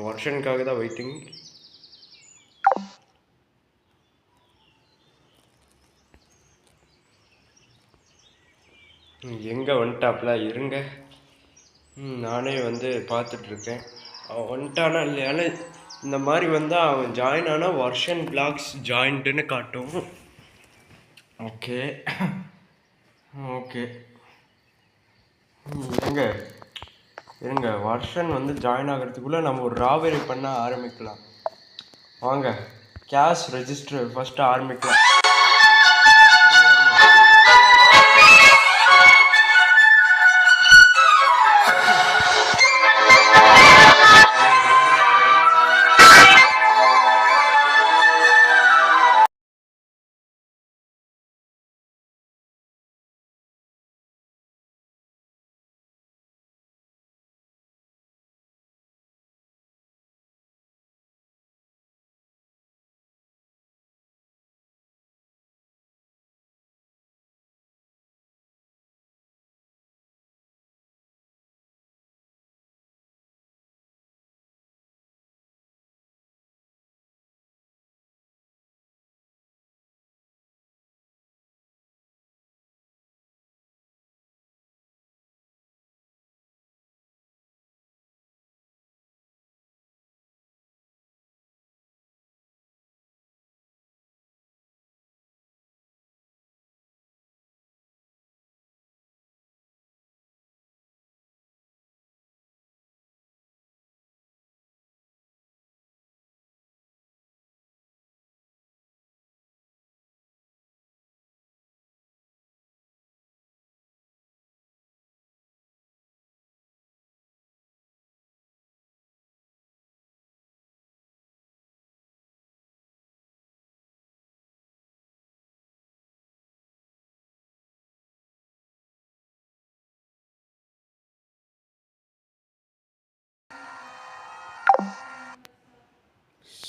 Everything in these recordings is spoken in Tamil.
வருஷனுக்காக தான் வெயிட்டிங். எங்கே வந்துட்டாப்ல இருங்க. நானே வந்து பார்த்துட்ருக்கேன். அவன் வந்துட்டானா இல்லையான்னு. இந்த மாதிரி வந்தால் அவன் ஜாயின் ஆனால் வர்ஷன் பிளாக்ஸ் ஜாயின்ட்டுன்னு காட்டும். ஓகே ஓகே இருங்க வர்ஷன் வந்து ஜாயின் ஆகிறதுக்குள்ளே நம்ம ஒரு ராபரி பண்ண ஆரம்பிக்கலாம். வாங்க கேஷ் ரெஜிஸ்டர் ஃபஸ்ட்டு ஆரம்பிக்கலாம்.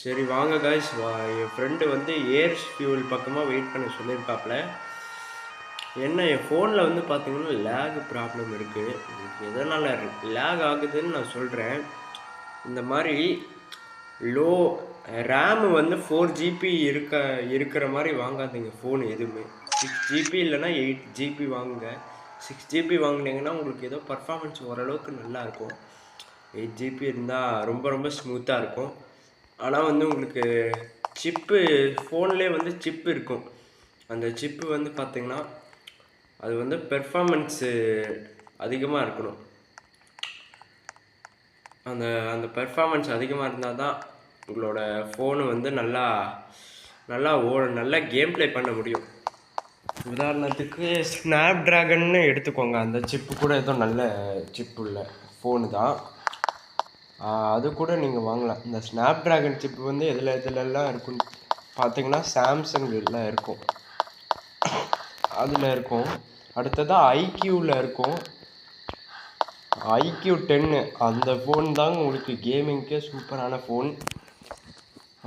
சரி வாங்க காய்ஸ், என் ஃப்ரெண்டு வந்து ஏர்ஸ் ஃபியூல் பக்கமாக வெயிட் பண்ண சொல்லியிருக்காப்புல. என்ன என் ஃபோனில் வந்து பார்த்தீங்கன்னா லேக் ப்ராப்ளம் இருக்குது. எதனால் லேக் ஆகுதுன்னு நான் சொல்கிறேன். இந்த மாதிரி லோ ரேமு வந்து 4GB இருக்கிற மாதிரி வாங்காதீங்க ஃபோன் எதுவுமே. 6GB இல்லைனா 8GB வாங்குங்க. 6GB வாங்கினீங்கன்னா உங்களுக்கு ஏதோ பர்ஃபார்மன்ஸ் ஓரளவுக்கு நல்லாயிருக்கும். 8GB இருந்தால் ரொம்ப ரொம்ப ஸ்மூத்தாக இருக்கும். ஆனால் வந்து உங்களுக்கு சிப்பு ஃபோன்லேயே வந்து சிப்பு இருக்கும். அந்த சிப்பு வந்து பார்த்திங்கன்னா அது வந்து பெர்ஃபார்மன்ஸு அதிகமாக இருக்கணும். அந்த அந்த பெர்ஃபார்மன்ஸ் அதிகமாக இருந்தால் தான் உங்களோட ஃபோனு வந்து நல்லா நல்லா கேம் ப்ளே பண்ண முடியும். உதாரணத்துக்கு ஸ்னாப் ட்ராகன்னு எடுத்துக்கோங்க. அந்த சிப்பு கூட ஏதோ நல்ல சிப்பு உள்ள ஃபோனு தான். அது கூட நீங்கள் வாங்கலாம். இந்த ஸ்னாப் ட்ராகன் சிப்பு வந்து எதுலெல்லாம் இருக்குன்னு பார்த்தீங்கன்னா சாம்சங்கில் இருக்கும், அதில் இருக்கும். அடுத்ததாக ஐக்யூவில் இருக்கும், IQ 10 அந்த ஃபோன் தாங்க உங்களுக்கு கேமிங்க்கே சூப்பரான ஃபோன்.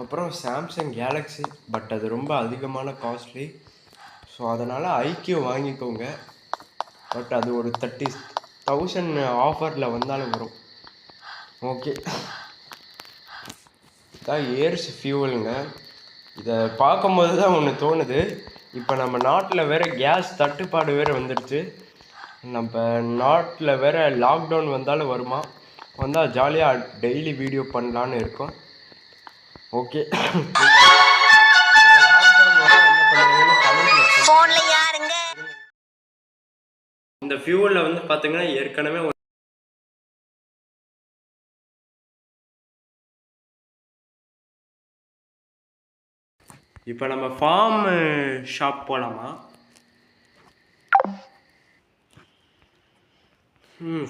அப்புறம் சாம்சங் கேலக்ஸி, பட் அது ரொம்ப அதிகமான காஸ்ட்லி. ஸோ அதனால் IQ வாங்கிக்கோங்க. பட் அது ஒரு 30,000 ஆஃபரில் வந்தாலும் வரும். ஓகே, இதான் ஏர்ஸ் ஃபியூவலுங்க. இதை பார்க்கும்போது தான் ஒன்று தோணுது, இப்போ நம்ம நாட்டில் வேறு கேஸ் தட்டுப்பாடு வேறு வந்துடுச்சு. நம்ம நாட்டில் வேறு லாக்டவுன் வந்தாலும் வருமா, வந்தால் ஜாலியாக டெய்லி வீடியோ பண்ணலான்னு இருக்கோம். ஓகே, இந்த ஃபியூவலில் வந்து பார்த்தீங்கன்னா ஏற்கனவே இப்போ நம்ம ஃபார்ம் ஷாப் போகலாமா?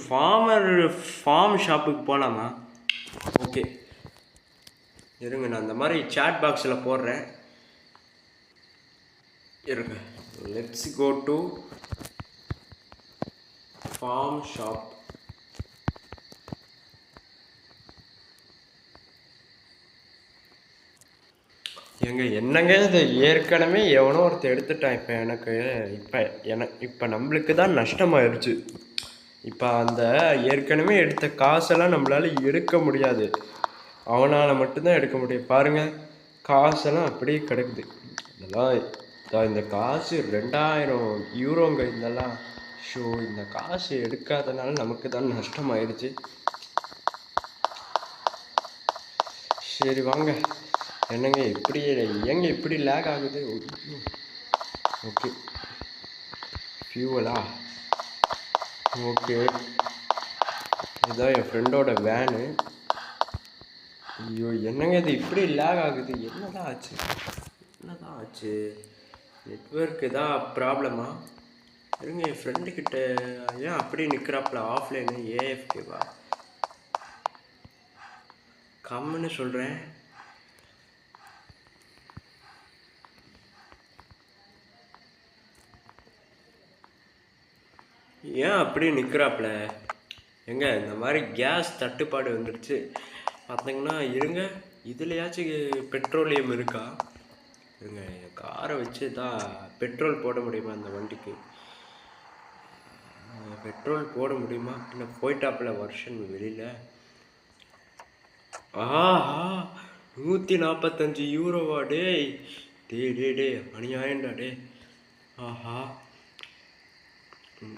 ஃபார்ம் ஷாப்புக்கு போகலாமா? ஓகே இருங்க, நான் இந்த மாதிரி சாட் பாக்ஸில் போடுறேன். இருங்க, let's go to farm shop. என்னங்க இது ஏற்கனவே எவனோ ஒருத்தர் எடுத்துட்டான். இப்போ நம்மளுக்கு தான் நஷ்டமாயிருச்சு. இப்போ அந்த ஏற்கனவே எடுத்த காசெல்லாம் நம்மளால எடுக்க முடியாது. அவனால் மட்டும்தான் எடுக்க முடியும். பாருங்கள், காசெல்லாம் அப்படியே கிடக்குது. இதெல்லாம் இந்த காசு 2000 யூரோங்க. இதெல்லாம் ஷோ, இந்த காசு எடுக்காதனால நமக்கு தான் நஷ்டமாயிடுச்சு. சரி வாங்க. என்னங்க இப்படி ஏங்க இப்படி லேக் ஆகுது? ஓகே, ஃபியூவலா? ஓகே, இதுதான் என் ஃப்ரெண்டோட வேனு. ஐயோ, என்னங்க இது இப்படி லேக் ஆகுது? என்னதான் ஆச்சு? நெட்வொர்க் தான் ப்ராப்ளமா? இருங்க, என் ஃப்ரெண்டுக்கிட்ட ஏன் அப்படி நிற்கிறாப்புல? ஆஃப்லைனு ஏஎஃப்கேவா? கம்முன்னு சொல்கிறேன். ஏன் அப்படி நிற்கிறாப்புல? எங்க இந்த மாதிரி கேஸ் தட்டுப்பாடு வந்துடுச்சு பார்த்தீங்கன்னா. இருங்க, இதுலையாச்சும் பெட்ரோலியம் இருக்கா? இருங்க, காரை வச்சு தான் பெட்ரோல் போட முடியுமா? அந்த வண்டிக்கு பெட்ரோல் போட முடியுமா? இன்னும் போயிட்டாப்புல வருஷன் வெளியில். ஆஹா, 145 யூரோவா? டே அநியாயண்டா டே. ஆஹா,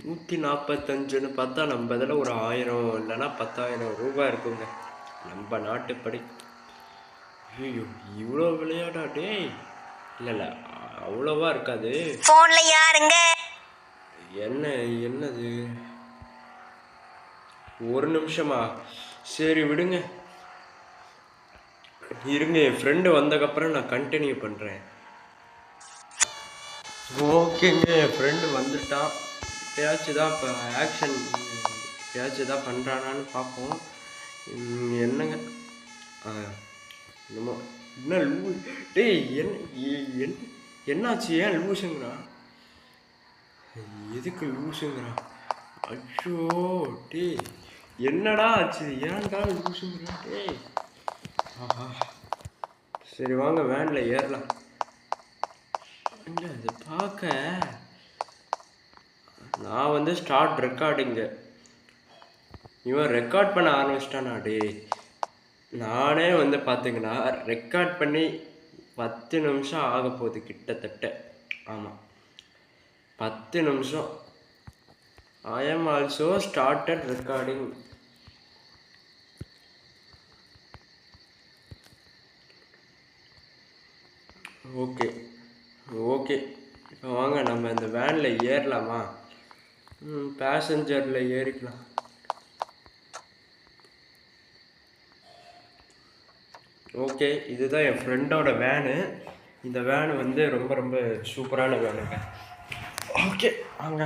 145ன்னு பார்த்தா நம்ம இதில் ஒரு 1000 இல்லைன்னா 10,000 ரூபாய் இருக்குங்க நம்ம நாட்டுப்படி. ஐயோ, இவ்வளோ விளையாடா டே? இல்லை அவ்வளோவா இருக்காது. ஃபோனில் யாருங்க? என்னது? ஒரு நிமிஷமா? சரி விடுங்க, இருங்க, என் ஃப்ரெண்டு வந்ததுக்கப்புறம் நான் கண்டினியூ பண்ணுறேன். ஓகேங்க, என் ஃப்ரெண்டு வந்துட்டான். எப்பயாச்சும் தான் இப்போ ஆக்ஷன் எப்பயாச்சும் தான் பண்ணுறானான்னு பார்ப்போம். என்னங்க என்னமோ என்ன லூ டேய், என்னாச்சு? ஏன் லூசுங்கிறா? எதுக்கு லூசுங்கிறா? ஐயோ டே, என்னடா ஆச்சு? ஏன்டா லூசுங்கிறா? டேய், ஆஹா, சரி வாங்க வேனில் ஏறலாம். இல்லை, அது பார்க்க நான் வந்து ஸ்டார்ட் ரெக்கார்டிங்கு. இவன் ரெக்கார்ட் பண்ண ஆரம்பிச்சிட்டானா? டே, நானே வந்து பார்த்தீங்கன்னா ரெக்கார்ட் பண்ணி 10 நிமிஷம் ஆக போகுது கிட்டத்தட்ட. ஆமாம், 10 நிமிஷம். I am also started recording. Okay, இப்போ வாங்க நம்ம இந்த வேனில் ஏறலாமா? பேசஞ்சரில் ஏறிக்கலாம். ஓகே, இதுதான் என் ஃப்ரெண்டோட வேனு. இந்த வேனு வந்து ரொம்ப ரொம்ப சூப்பரான வேனுங்க. ஓகே வாங்க,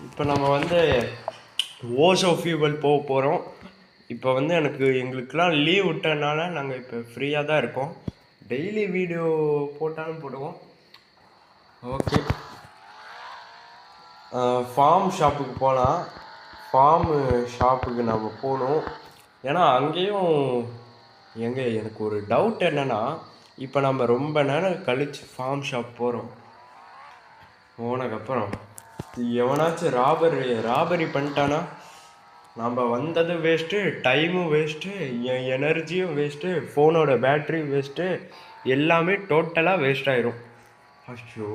இப்போ நம்ம வந்து ஓசோ ஃபியூவல் போக போகிறோம். இப்போ வந்து எங்களுக்கெலாம் லீவ் விட்டனால நாங்கள் இப்போ ஃப்ரீயாக தான் இருக்கோம். டெய்லி வீடியோ போட்டாலும் போடுவோம். ஓகே, ஃபார்ம் ஷாப்புக்கு போகலாம். ஃபார்மு ஷாப்புக்கு நம்ம போகணும். ஏன்னா அங்கேயும் எனக்கு ஒரு டவுட் என்னென்னா, இப்போ நம்ம ரொம்ப நேரம் கழித்து ஃபார்ம் ஷாப் போனதுக்கப்புறம் எவனாச்சும் ராபரி பண்ணிட்டானா நம்ம வந்தது வேஸ்ட்டு, டைமும் வேஸ்ட்டு, என் எனர்ஜியும் வேஸ்ட்டு, ஃபோனோட பேட்ரியும் வேஸ்ட்டு, எல்லாமே டோட்டலாக வேஸ்ட் ஆயிரும். ஐயோ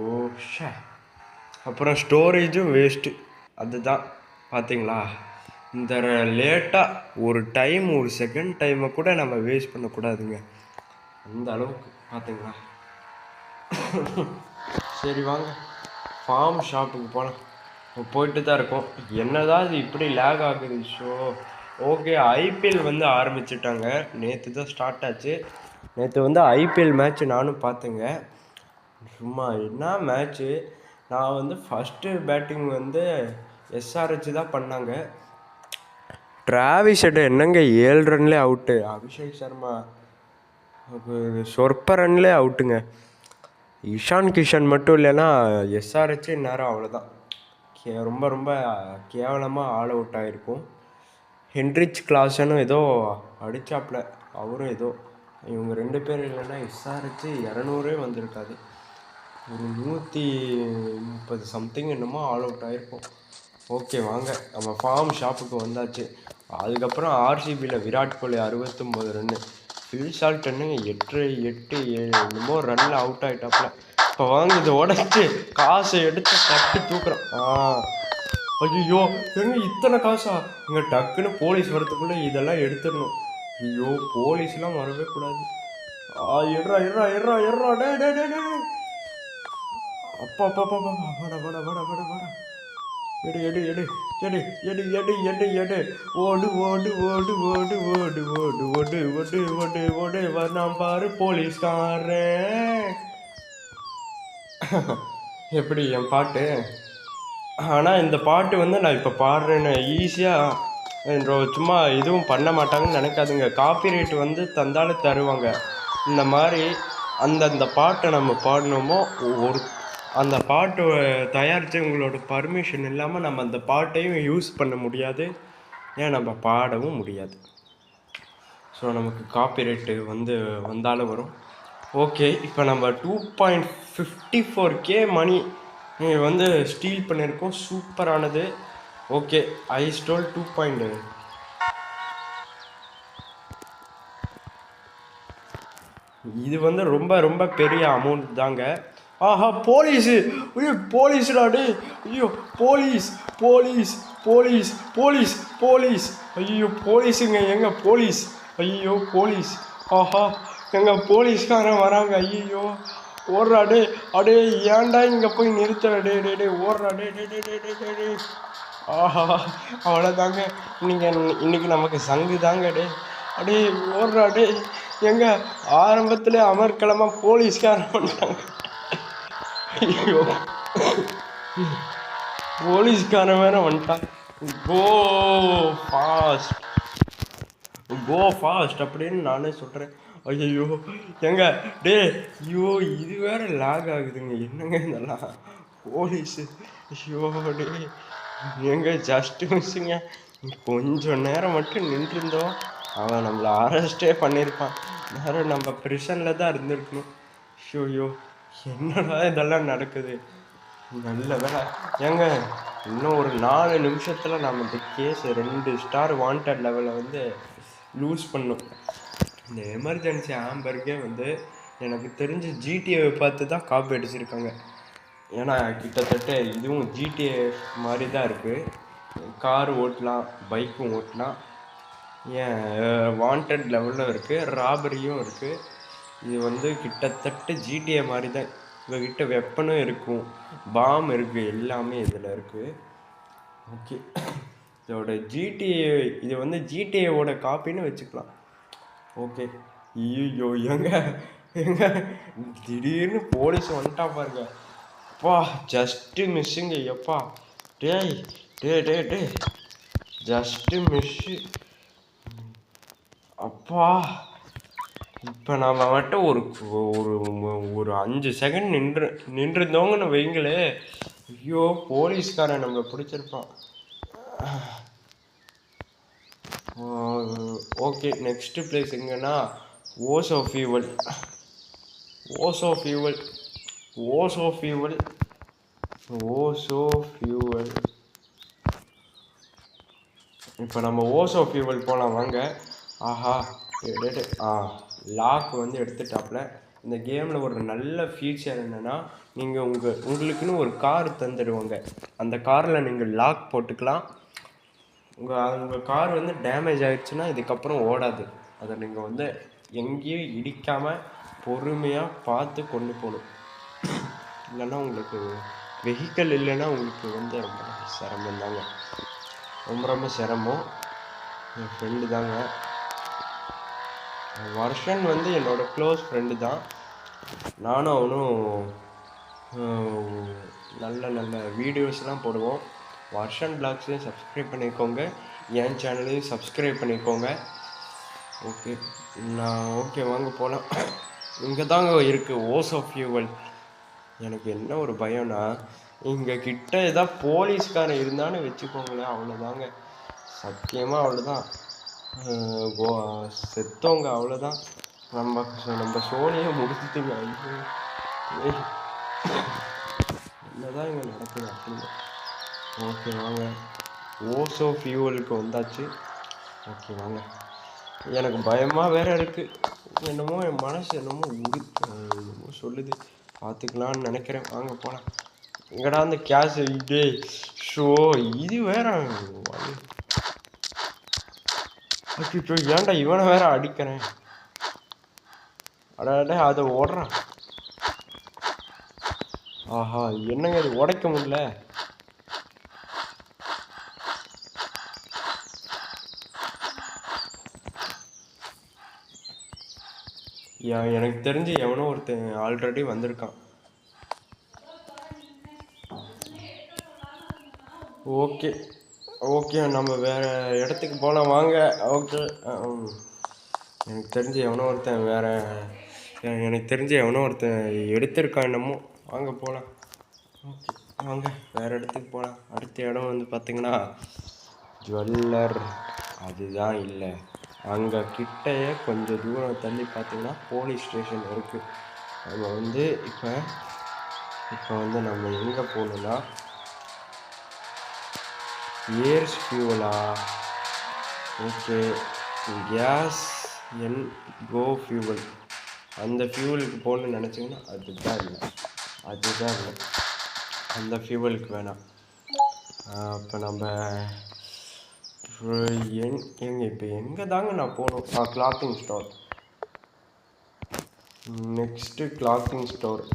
ஷே, அப்புறம் ஸ்டோரேஜும் வேஸ்ட்டு. அதுதான் பார்த்தீங்களா, இந்த லேட்டாக ஒரு டைம், ஒரு செகண்ட் டைமை கூட நம்ம வேஸ்ட் பண்ணக்கூடாதுங்க, அந்த அளவுக்கு. பார்த்தீங்களா? சரி வாங்க ஃபார்ம் ஷாப்புக்கு போகலாம். போயிட்டு தான் இருக்கோம். என்னதான் இது இப்படி லேக் ஆகுது ஷோ? ஓகே, ஐபிஎல் வந்து ஆரம்பிச்சிட்டாங்க. நேற்று தான் ஸ்டார்ட் ஆச்சு. நேற்று வந்து ஐபிஎல் மேட்ச்சு நானும் பார்த்தேங்க. சும்மா என்ன மேட்ச்சு! நான் வந்து ஃபஸ்ட்டு பேட்டிங் வந்து எஸ்ஆர்ஹெச் தான் பண்ணாங்க. டிராவிஸ் ஹெட் என்னங்க 7 ரன்லேயே அவுட்டு. அபிஷேக் சர்மா சொற்ப ரன்லேயே அவுட்டுங்க. இஷான் கிஷன் மட்டும் இல்லைன்னா எஸ்ஆர்ஹெச்சே நேரம் அவ்வளோதான். ரொம்ப ரொம்ப கேவலமாக ஆல் அவுட் ஆகிருக்கும். ஹென்ரிச் கிளாசனும் ஏதோ அடித்தாப்புல, அவரும் ஏதோ. இவங்க 2 பேர் இல்லைன்னா எஸ்ஆர்ஹெச் 200 வந்திருக்காது. ஒரு 130 சம்திங் என்னமோ ஆல் அவுட் ஆகிருக்கும். ஓகே வாங்க நம்ம ஃபார்ம் ஷாப்புக்கு வந்தாச்சு. அதுக்கப்புறம் ஆர்சிபியில் Virat Kohli 69 run. Phil Salt என்னங்க 8 8 7 என்னமோ ரன்னில் அவுட் ஆகிட்டாப்புல. இப்போ வாங்க இதை உடச்சி காசை எடுத்து தட்டி தூக்குறோம். ஐயோ எங்க இத்தனை காசா? இங்கே டக்குன்னு போலீஸ் வரத்துக்குள்ளே இதெல்லாம் எடுத்துடணும். ஐயோ போலீஸ்லாம் வரவே கூடாது. எட்ரா எட்ரா எட்ரா எட்ரா டே டே டே டே அப்பா அப்பா அப்பா வாடா வாடா வாடா வாடா வாடா எடு எடு எடு எடு எடு எடு எடு எடு ஓடு ஓடு ஓடு ஓடு ஓடு ஓடு ஓடு ஓடு ஓடு ஓடு வரான் பாரு போலீஸ்காரன். எப்படி என் பாட்டு? ஆனால் இந்த பாட்டு வந்து நான் இப்போ பாடுறேன்னு ஈஸியாக சும்மா எதுவும் பண்ண மாட்டாங்கன்னு நினைக்காதுங்க. காப்பிரைட் வந்து தந்தாலும் தருவாங்க. இந்த மாதிரி அந்தந்த பாட்டை நம்ம பாடினோமோ அந்த பாட்டு தயாரித்தவங்களோட பர்மிஷன் இல்லாமல் நம்ம அந்த பாட்டையும் யூஸ் பண்ண முடியாது, ஏன் நம்ம பாடவும் முடியாது. ஸோ நமக்கு காப்பிரைட்டு வந்தாலும் வரும். ஓகே, இப்போ நம்ம 2.54K மணி ஸ்டீல் பண்ணியிருக்கோம். சூப்பரானது. ஓகே, ஐ ஸ்டோல் 2. இது ரொம்ப ரொம்ப பெரிய அமௌண்ட் தாங்க. ஆஹா போலீஸு! ஐயோ போலீஸ்டாடே! ஐயோ police police police police police! ஐயோ போலீஸுங்க, எங்க போலீஸ்? ஐயோ போலீஸ்! ஆஹா எங்க போலீஸ்காரன் வராங்க. ஐயோ ஓடுறாடே! அடே ஏன்டா இங்கே போய் நிறுத்துற? டே டே டே ஓடுறா! டே டே டே டே டே டே டே! ஆஹா அவ்வளோதாங்க, இன்னைக்கு நமக்கு சங்கு தாங்க. டே அடே ஓடுறா! டே எங்க ஆரம்பத்தில் அமர்க்களமாக போலீஸ்காரன் பண்ணிட்டாங்க. ஐயோ போலீஸ்காரன் வேற வந்துட்டான். கோ ஃபாஸ்ட் கோ ஃபாஸ்ட் அப்படின்னு நானே சொல்கிறேன். ஐயோ எங்க டே ஐயோ இது வேற லாக் ஆகுதுங்க. என்னங்க இதெல்லாம் போலீஸு! ஐயோ டே எங்க ஜஸ்ட் மிஸ்ஸுங்க. கொஞ்சம் நேரம் மட்டும் நின்றுருந்தோம், அவன் நம்மளை அரெஸ்டே பண்ணியிருப்பான். நேரம் நம்ம ப்ரிசனில் தான் இருந்திருக்கணும். ஐயோ என்னடா இதெல்லாம் நடக்குது. நல்ல வேலை ஏங்க, இன்னும் ஒரு 4 நிமிஷத்தில் நம்ம இந்த கேஸ் 2 ஸ்டார் வாண்டட் லெவலில் லூஸ் பண்ணும். இந்த எமர்ஜென்சி ஆம்பருக்கே எனக்கு தெரிஞ்சு ஜிடிஏவை பார்த்து தான் காப்பி அடிச்சிருக்காங்க. ஏன்னா கிட்டத்தட்ட இதுவும் ஜிடிஏ மாதிரி தான் இருக்குது. கார் ஓட்டலாம், பைக்கும் ஓட்டலாம், ஏன் வாண்டட் லெவலில் இருக்குது, ராபரியும் இருக்குது. இது கிட்டத்தட்ட ஜிடிஏ மாதிரி தான். உங்கள்கிட்ட வெப்பனும் இருக்கும், பாம் இருக்குது, எல்லாமே இதில் இருக்குது. ஓகே, இதோட ஜிடிஏ இது ஜிடிஏவோட காப்பின்னு வச்சுக்கலாம். ஓகே. ஐயோ எங்க திடீர்னு போலீஸ் வந்துட்டா பாருங்க. அப்பா ஜஸ்ட்டு மிஸ்ஸுங்க. எப்பா டேய் டே டே டே ஜஸ்ட்டு மிஸ்ஸு. அப்பா இப்போ நம்ம மட்டும் ஒரு ஒரு ஒரு 5 செகண்ட் நின்றுருந்தோங்கன்னு வைங்களே. ஐயோ போலீஸ்காரன் நம்மளை பிடிச்சிருப்பான். ஓகே, நெக்ஸ்ட்டு பிளேஸ் எங்கன்னா ஓசோ ஃபியூவல். இப்போ நம்ம ஓசோ ஃபியூவல் போகலாம் வாங்க. ஆஹா லாக் எடுத்துட்டாப்புல. இந்த கேமில் ஒரு நல்ல ஃபீச்சர் என்னென்னா, நீங்கள் உங்களுக்குன்னு ஒரு கார் தந்துடுவாங்க. அந்த காரில் நீங்கள் லாக் போட்டுக்கலாம். உங்கள் கார் டேமேஜ் ஆகிடுச்சுன்னா இதுக்கப்புறம் ஓடாது. அதை நீங்கள் எங்கேயும் இடிக்காமல் பொறுமையாக பார்த்து கொண்டு போகணும். இல்லைன்னா உங்களுக்கு வெஹிக்கல் இல்லைன்னா உங்களுக்கு ரொம்ப சிரமம் தாங்க. ரொம்ப சிரமம். என் ஃப்ரெண்டு தாங்க வர்ஷன், என்னோட க்ளோஸ் ஃப்ரெண்டு தான். நானும் அவனும் நல்ல நல்ல வீடியோஸ்லாம் போடுவோம். வர்ஷன் பிளாக்ஸையும் சப்ஸ்கிரைப் பண்ணிக்கோங்க, என் சேனலையும் சப்ஸ்கிரைப் பண்ணிக்கோங்க. ஓகே வாங்க போகலாம். இங்கே தாங்க இருக்குது ஓசோ ஃபியூவல். எனக்கு என்ன ஒரு பயம்னா, இங்கே கிட்ட ஏதாவது போலீஸ்காரன் இருந்தான்னு வச்சுக்கோங்களேன், அவ்வளோதாங்க. சத்தியமாக அவ்வளோதான், செத்தவங்க அவ்வளோதான். நம்ம சோழியை முடிச்சுட்டுங்க. ஐயோ என்னதான் இங்கே நடக்குது அப்படின்னு. ஓகே வாங்க, ஓசோ ஃபியூவலுக்கு வந்தாச்சு. ஓகே வாங்க. எனக்கு பயமாக வேற இருக்குது. என்னமோ என் மனசு என்னமோ என்னமோ சொல்லுது. பார்த்துக்கலான்னு நினைக்கிறேன். வாங்க போகலாம். எங்கடா அந்த கேஷ் டே ஷோ இது வேற அச்சோ ஏன்டா இவனை வேற அடிக்கிறேன். அட அதை ஓடுறான். ஆஹா என்னங்க இது உடைக்க முடியல. எனக்கு தெரிஞ்சு எவனோ ஒருத்தன் ஆல்ரெடி வந்திருக்கான். ஓகே ஓகே நம்ம வேறு இடத்துக்கு போகலாம் வாங்க. ஓகே எனக்கு தெரிஞ்சு எவனோ ஒருத்தன் எடுத்திருக்கான் என்னமோ. வாங்க போகலாம். ஓகே வாங்க வேறு இடத்துக்கு போகலாம். அடுத்த இடம் வந்து பார்த்திங்கன்னா ஜுவல்லர் அதுதான் இல்லை. அங்கே கிட்டையே கொஞ்சம் தூரம் தள்ளி பார்த்திங்கன்னா போலீஸ் ஸ்டேஷன் இருக்குது. நம்ம வந்து இப்போ வந்து நம்ம எங்கே போகணுன்னா ஏர்ஸ் ஃபியூவலா. ஓகே கேஸ் கோ ஃபியூவல் அந்த ஃபியூவலுக்கு போகணுன்னு நினச்சிங்கன்னா அதுதான் இல்லை அந்த ஃபியூவலுக்கு வேணாம். இப்போ நம்ம இப்போ எங்கே தாங்க நான் போகணும். Clothing store. Next clothing store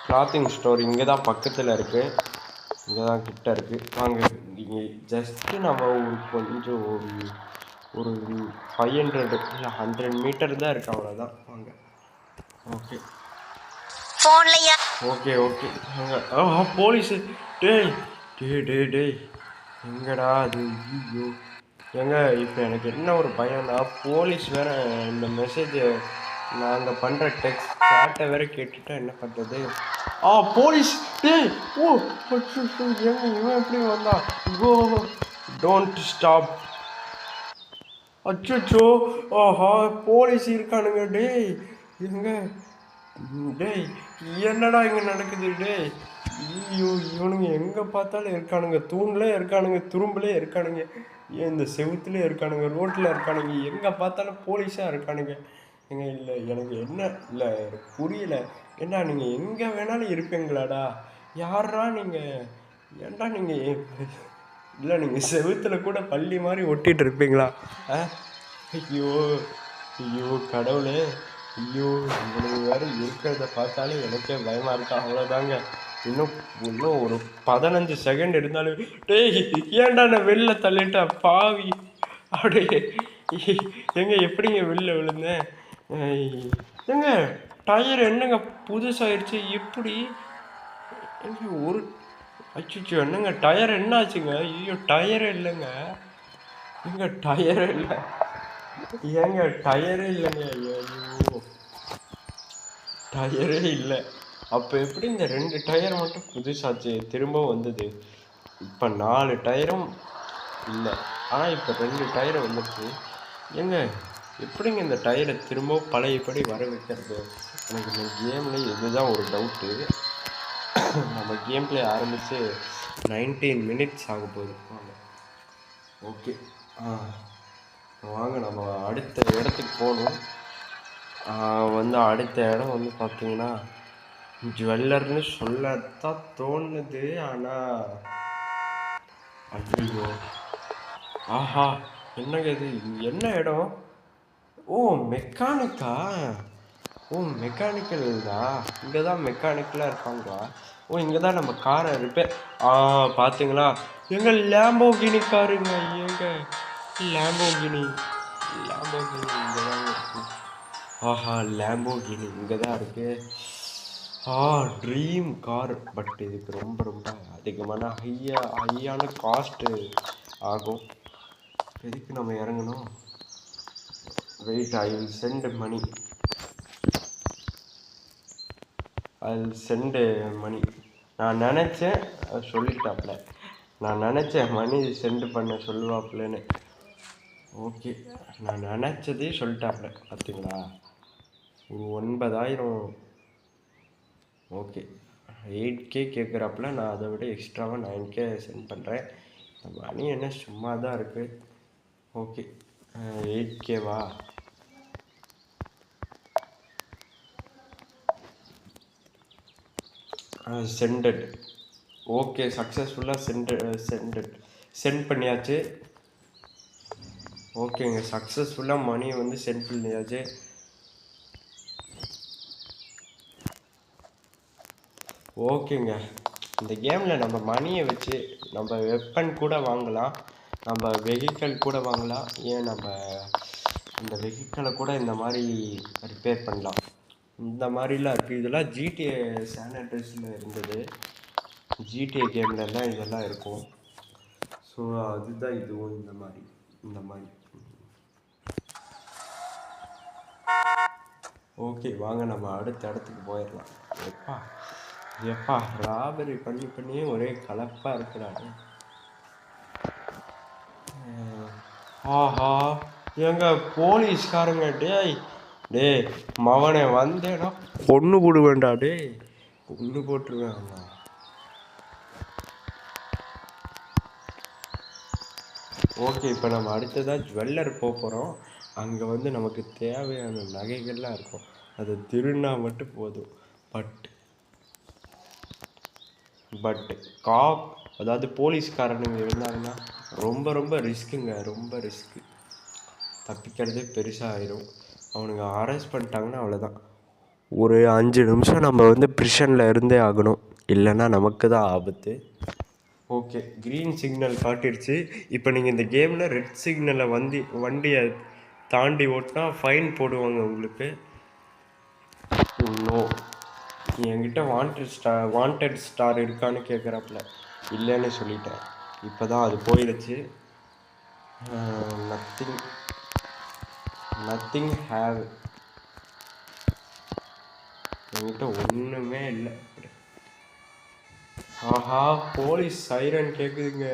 clothing store இங்கே தான் பக்கத்தில் இருக்குது. இங்கே தான் கிட்ட இருக்குது. வாங்க இங்கே ஜஸ்ட்டு நம்ம கொஞ்சம் ஒரு 500 இல்லை 100 மீட்டர் தான் இருக்குது. அவ்வளோதான். வாங்க ஓகே ஓகே போலீஸு டேய் எங்கடா அது. ஐயோ ஏங்க இப்போ எனக்கு என்ன ஒரு பயம்னா போலீஸ் வேறு இந்த மெசேஜை நாங்கள் பண்ணுற டெக்ஸ்ட் சாட்டை வேறு கேட்டுட்டா என்ன பண்ணுறது. போலீஸ் டேய் ஏங்க இவன் எப்படி வந்தா. Go don't stop. அச்சோ ஆஹா போலீஸ் இருக்கானுங்க. டேய் எங்க டேய் என்னடா இங்கே நடக்குது. டேய் ஐயோ இவனுங்க எங்கே பார்த்தாலும் இருக்கானுங்க. தூண்லேயே இருக்கானுங்க, துரும்புலேயே இருக்கானுங்க, இந்த செவுத்துலேயே இருக்கானுங்க, ரோட்டில் இருக்கானுங்க, எங்கே பார்த்தாலும் போலீஸாக இருக்கானுங்க. ஏங்க இல்லை எனக்கு என்ன இல்லை புரியல. ஏண்டா நீங்கள் எங்கே வேணாலும் இருப்பீங்களாடா. யாரா நீங்கள்? ஏண்டா நீங்கள் இல்லை நீங்கள் செவுத்தில் கூட பள்ளி மாதிரி ஒட்டிகிட்டு இருப்பீங்களா? ஐயோ கடவுளே. ஐயோ இவனுக்கு வேறு இருக்கிறத பார்த்தாலே எனக்கே பயமாக இருக்கா. அவ்வளோதாங்க. இன்னும் ஒரு 15 செகண்ட் இருந்தாலும் டேய் ஏன்டா நான் வெளில தள்ளிட்டேன் பாவி. அப்படியே எங்க எப்படிங்க வெளில விழுந்தேன். ஏங்க டயர் என்னங்க புதுசாகிடுச்சு எப்படி? எங்க ஒரு அச்சுச்சோ என்னங்க டயர் என்ன ஆச்சுங்க? ஐயோ டயரே இல்லைங்க. எங்க டயரே இல்லை. ஏங்க டயரே இல்லைங்க. ஐயோ டயரே இல்லை. அப்போ எப்படி இந்த 2 டயர் மட்டும் புதுசாச்சு திரும்ப வந்தது? இப்போ 4 டயரும் இல்லை. ஆனால் இப்போ 2 டயர் வந்துடுச்சு. ஏங்க எப்படிங்க இந்த டயரை திரும்ப பழையபடி வர வைக்கிறது? எனக்கு இந்த கேமில் இதுதான் ஒரு டவுட்டு. நம்ம கேம் பிளே ஆரம்பித்து 19 மினிட்ஸ் ஆக போகுது. ஓகே வாங்க நம்ம அடுத்த இடத்துக்கு போகணும். வந்து அடுத்த இடம் வந்து பார்த்திங்கன்னா ஜுவல்லர்னு சொல்லத்தான் தோணுது. ஆனால் ஐயோ ஆஹா என்னங்க இது என்ன இடம்? மெக்கானிக்கா? மெக்கானிக்கல் தான். இங்கே தான் மெக்கானிக்கலாக இருப்பாங்களா? இங்கே தான் நம்ம காரை ரிப்பேர். பார்த்தீங்களா எங்கள் லேம்போகினி காருங்க. எங்க லேம்போகினி இங்கே தான் இருக்கு. லேம்போகினி இங்கே தான் இருக்கு. Dream car. பட் இதுக்கு ரொம்ப அதிகமான ஹையான காஸ்ட்டு ஆகும். எதுக்கு நம்ம இறங்கணும்? வெயிட் ஐ வில் சென்ட் மணி. நான் நினச்சேன் சொல்லிட்டாப்ல. நான் நினச்சேன் மணி சென்ட் பண்ண சொல்லுவாப்புலன்னு. ஓகே நான் நினச்சதே சொல்லிட்டாப்ல. பார்த்தீங்களா ஒரு 9,000. Okay 8K கேட்குறாப்புல. நான் அதை விட எக்ஸ்ட்ராவாக 9K சென்ட் பண்ணுறேன். மணி என்ன சும்மா தான் இருக்குது. ஓகே 8Kவா? சென்டட். ஓகே சக்ஸஸ்ஃபுல்லாக சென்ட் பண்ணியாச்சு. ஓகேங்க சக்ஸஸ்ஃபுல்லாக மணி வந்து சென்ட் பண்ணியாச்சு. ஓகேங்க இந்த கேமில் நம்ம மணியை வச்சு நம்ம வெப்பன் கூட வாங்கலாம், நம்ம வெஹிக்கல் கூட வாங்கலாம், ஏன் நம்ம இந்த வெஹிக்கலை கூட இந்த மாதிரி ரிப்பேர் பண்ணலாம். இந்த மாதிரிலாம் இருக்குது. இதெல்லாம் ஜிடிஏ சானிட்ரஸில் இருந்தது. ஜிடிஏ கேம்லலாம் இதெல்லாம் இருக்கும். ஸோ அதுதான் இதுவும் இந்த மாதிரி. ஓகே வாங்க நம்ம அடுத்த இடத்துக்கு போயிடலாம். எப்பா ராபரி பண்ணியே ஒரே கலப்பாக இருக்கிறாரு. ஆஹா எங்க போலீஸ்காரங்க டேய் மவனை வந்தேனா பொண்ணு போடுவேண்டா, பொண்ணு போட்டுருவேன். ஓகே இப்போ நம்ம அடுத்ததாக ஜுவல்லர் போகிறோம். அங்கே வந்து நமக்கு தேவையான நகைகள்லாம் இருக்கும், அதை திருடினா மட்டும் போதும். பட் அதாவது போலீஸ்காரனுங்க இருந்தாங்கன்னா ரொம்ப ரிஸ்க்குங்க, ரொம்ப ரிஸ்க்கு. தப்பிக்கிறதே பெருசாக ஆயிடும். அவனுங்க அரெஸ்ட் பண்ணிட்டாங்கன்னா அவ்வளோதான். ஒரு 5 நிமிஷம் நம்ம வந்து ப்ரிஷனில் இருந்தே ஆகணும், இல்லைன்னா நமக்கு தான் ஆபத்து. ஓகே க்ரீன் சிக்னல் காட்டிடுச்சு. இப்போ நீங்கள் இந்த கேமில் ரெட் சிக்னலை வண்டியை தாண்டி ஓட்டினா ஃபைன் போடுவாங்க உங்களுக்கு. நோ, என்கிட்ட வாண்டட் ஸ்டார் இருக்கான்னு கேட்குறாப்புல, இல்லைன்னு சொல்லிட்டேன். இப்போ தான் அது போயிடுச்சு. நத்திங் ஹேவ், என்கிட்ட ஒன்றுமே இல்லை. ஆஹா போலீஸ் சைரன் கேட்குதுங்க.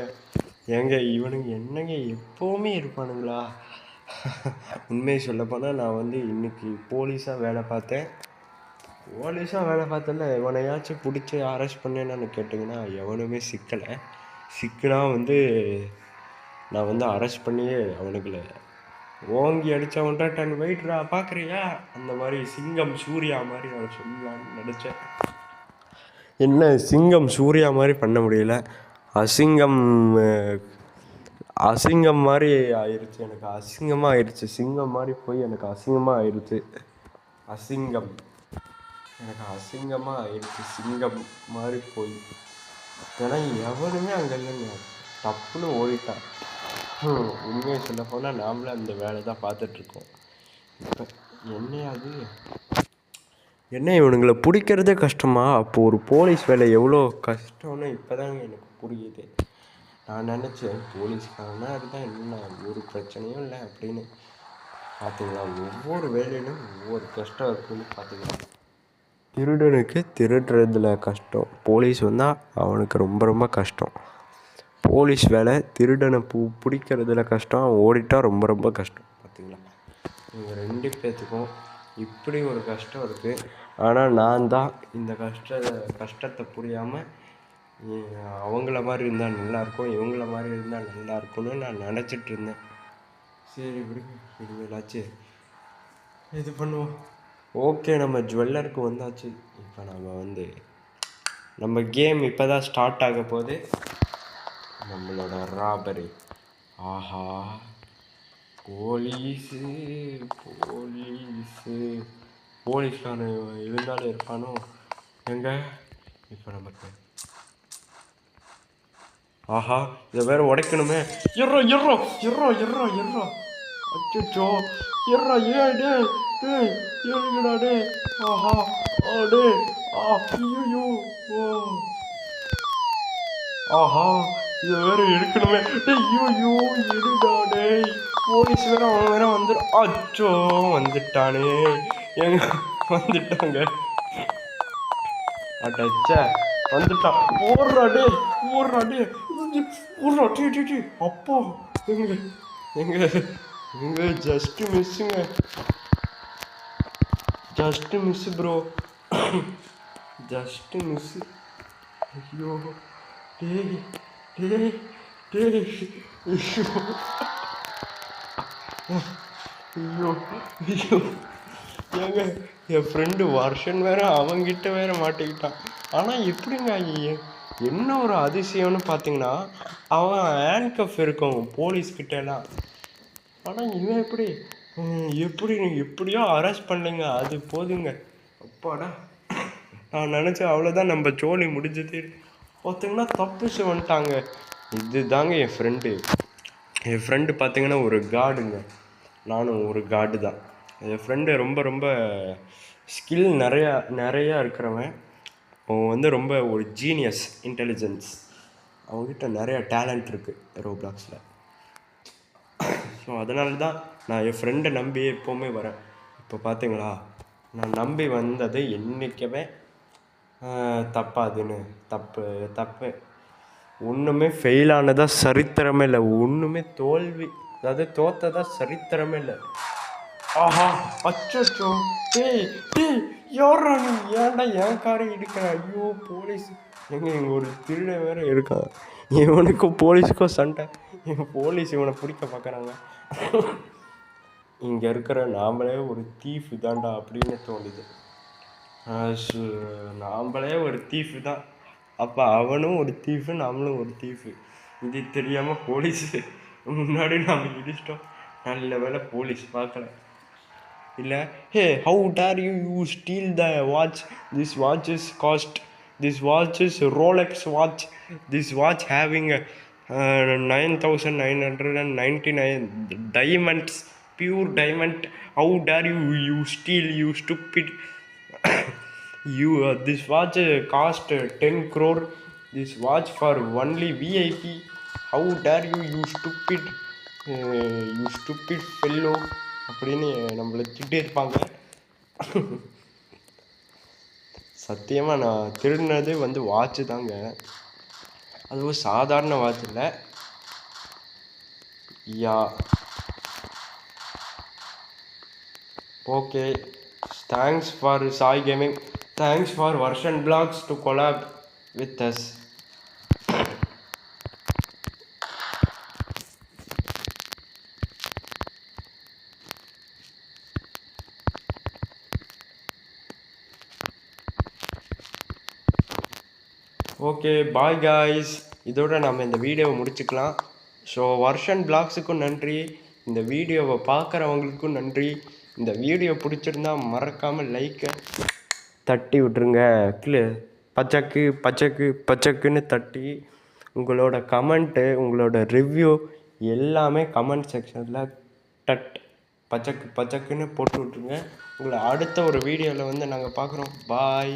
ஏங்க இவனுங்க என்னங்க எப்போவுமே இருப்பானுங்களா? உண்மையை சொல்லப்போனால் நான் வந்து இன்னைக்கு போலீஸாக வேலை பார்த்தேன்ல, எவனையாச்சும் பிடிச்சி அரெஸ்ட் பண்ணேன்னு கேட்டிங்கன்னா எவனுமே சிக்கனா வந்து நான் வந்து அரெஸ்ட் பண்ணியே அவனுக்குள்ள ஓங்கி அடித்தவன்ட்டா 10 வெயிட்ரா பார்க்குறியா, அந்த மாதிரி சிங்கம் சூர்யா மாதிரி நான் சொல்லலான்னு நினச்சேன். என்ன சிங்கம் சூர்யா மாதிரி பண்ண முடியல, அசிங்கம் மாதிரி ஆயிடுச்சு. எனக்கு அசிங்கமாக ஆயிடுச்சு. சிங்கம் மாதிரி போய் எனக்கு அசிங்கமாக ஆயிடுச்சு. எனக்கு அசிங்கமாக ஆயிடுச்சு சிங்கம் மாதிரி போய். ஏன்னா எவனுமே அங்கே இல்லைங்க, டப்புன்னு ஓடிட்டான். உண்மையை சொல்ல போனால் நாமளும் அந்த வேலை தான் பார்த்துட்ருக்கோம். இப்போ என்ன இவனுங்களை பிடிக்கிறதே கஷ்டமா? அப்போது ஒரு போலீஸ் வேலை எவ்வளோ கஷ்டம்னு இப்போ தாங்க எனக்கு புரியுது. நான் நினச்சேன் போலீஸ்காரனா இருந்தால் என்ன ஒரு பிரச்சனையும் இல்லை அப்படின்னு. பார்த்தீங்களா, ஒவ்வொரு வேலையிலும் ஒவ்வொரு கஷ்டம் இருக்குன்னு பார்த்தீங்களா. திருடனுக்கு திருடுறதுல கஷ்டம், போலீஸ் வந்தால் அவனுக்கு ரொம்ப கஷ்டம். போலீஸ் வேலை திருடனை பிடிக்கிறதுல கஷ்டம், அவன் ஓடிட்டா ரொம்ப கஷ்டம். பார்த்தீங்களா, இவங்க 2 பேர்த்துக்கும் இப்படி ஒரு கஷ்டம் இருக்குது. ஆனால் நான் தான் இந்த கஷ்டத்தை புரியாமல் அவங்கள மாதிரி இருந்தால் நல்லாயிருக்கும், இவங்கள மாதிரி இருந்தால் நல்லாயிருக்கும்னு நான் நினச்சிட்டு இருந்தேன். சரி விடுங்க, இனிமேலாச்சு இது பண்ணுவோம். ஓகே நம்ம ஜுவல்லருக்கு வந்தாச்சு. இப்போ நம்ம கேம் இப்போ தான் ஸ்டார்ட் ஆக போகுது. நம்மளோட ராபரி. ஆஹா போலீஸ்காரன் இருந்தாலும் இருப்பானோ எங்க. இப்போ நமக்கு ஆஹா இதை வேற உடைக்கணுமே. அச்சோ ஏழுங்கடா டே. ஆஹா ஐயோ ஆஹா இதை வேற எடுக்கணுமே. ஐயோ எடுடா டே. போலீஸ் வேற அவன் வேற அச்சோ வந்துட்டானே. எங்க வந்துட்டாங்க, அடச்சா வந்துட்டான். ஓடுறா டே. அப்போ எங்க just miss bro, just miss. ஐயோ டேய் டேய், ஐயோ ஐயோ ஏங்க என் ஃப்ரெண்டு வருஷன் வேற அவங்கிட்ட வேற மாட்டிக்கிட்டான். ஆனால் எப்படிங்க என்ன ஒரு அதிசயம்னு பார்த்தீங்கன்னா, அவன் ஹேண்ட்கஃப் இருக்கும் போலீஸ்கிட்ட எல்லாம். ஆனால் இவன் எப்படியோ அரெஸ்ட் பண்ணலைங்க. அது போதுங்க. அப்பாடா, நான் நினச்சேன் அவ்வளோதான், நம்ம ஜோலி முடிஞ்சது. பார்த்தீங்கன்னா தப்பிச்சு வந்துட்டாங்க. இது தாங்க என் ஃப்ரெண்டு பார்த்தீங்கன்னா ஒரு கார்டுங்க. நானும் ஒரு கார்டு தான். என் ஃப்ரெண்டு ரொம்ப ரொம்ப ஸ்கில் நிறையா இருக்கிறவன். அவன் வந்து ரொம்ப ஒரு ஜீனியஸ், இன்டெலிஜென்ஸ். அவங்ககிட்ட நிறையா டேலண்ட் இருக்குது ரோப்ளாக்ஸில். ஸோ அதனால தான் நான் என் ஃப்ரெண்டை நம்பி எப்போவுமே வரேன். இப்போ பார்த்தீங்களா, நான் நம்பி வந்தது என்றைக்குமே தப்பாதுன்னு. தப்பு ஒன்றுமே ஃபெயிலானதாக சரித்திரமே இல்லை. ஒன்றுமே அதாவது தோத்ததா சரித்திரமே இல்லை. ஆஹா, அச்சோ, டேய் யாரா நீ? ஏன்டா என் காரை இடிக்கிற? ஐயோ போலீஸ்! இங்கே ஒரு திருடன் வேற இருக்கான். இவனுக்கும் போலீஸுக்கும் சண்டை. போலீஸ் இவனை பிடிக்க பார்க்குறாங்க. இங்கே இருக்கிற நாமளே ஒரு தீஃப் தான்டா அப்படின்னு தோணுது. நாமளே ஒரு தீஃபு தான். அப்போ அவனும் ஒரு தீஃபு, நம்மளும் ஒரு தீஃபு. இது தெரியாமல் போலீஸு முன்னாடி நாம் இடிச்சிட்டோம். நல்ல வேலை போலீஸ் பார்க்கல. இல்லை, hey how dare you steal the watch? This watch is cost, this watch is Rolex watch, this watch having 9,999 diamonds, pure diamond. How dare you steal, you stupid! This watch cost 10 crore. This watch for only VIP. How dare you stupid, you stupid fellow அப்படின்னு நம்மளை திட்டே இருப்பாங்க. சத்தியமாக நான் திருடினது வந்து வாட்சு தாங்க. அதுவும் சாதாரண வாட்ச் இல்லை. Yeah okay, thanks for Sai gaming. Thanks for Varshan Blogs to collab with us. Okay, bye guys. இதோட நம்ம இந்த வீடியோவை முடிச்சுக்கலாம். ஸோ வர்ஷன் பிளாக்ஸுக்கும் நன்றி, இந்த வீடியோவை பார்க்குறவங்களுக்கும் நன்றி. இந்த வீடியோ பிடிச்சிருந்தா மறக்காமல் லைக்கை தட்டி விட்ருங்க. பச்சக்குன்னு தட்டி உங்களோட கமெண்ட்டு, உங்களோட ரிவ்யூ எல்லாமே கமெண்ட் செக்ஷனில் பச்சக்குன்னு போட்டு விட்ருங்க. உங்களை அடுத்த ஒரு வீடியோவில் வந்து நாங்கள் பார்க்குறோம். பாய்.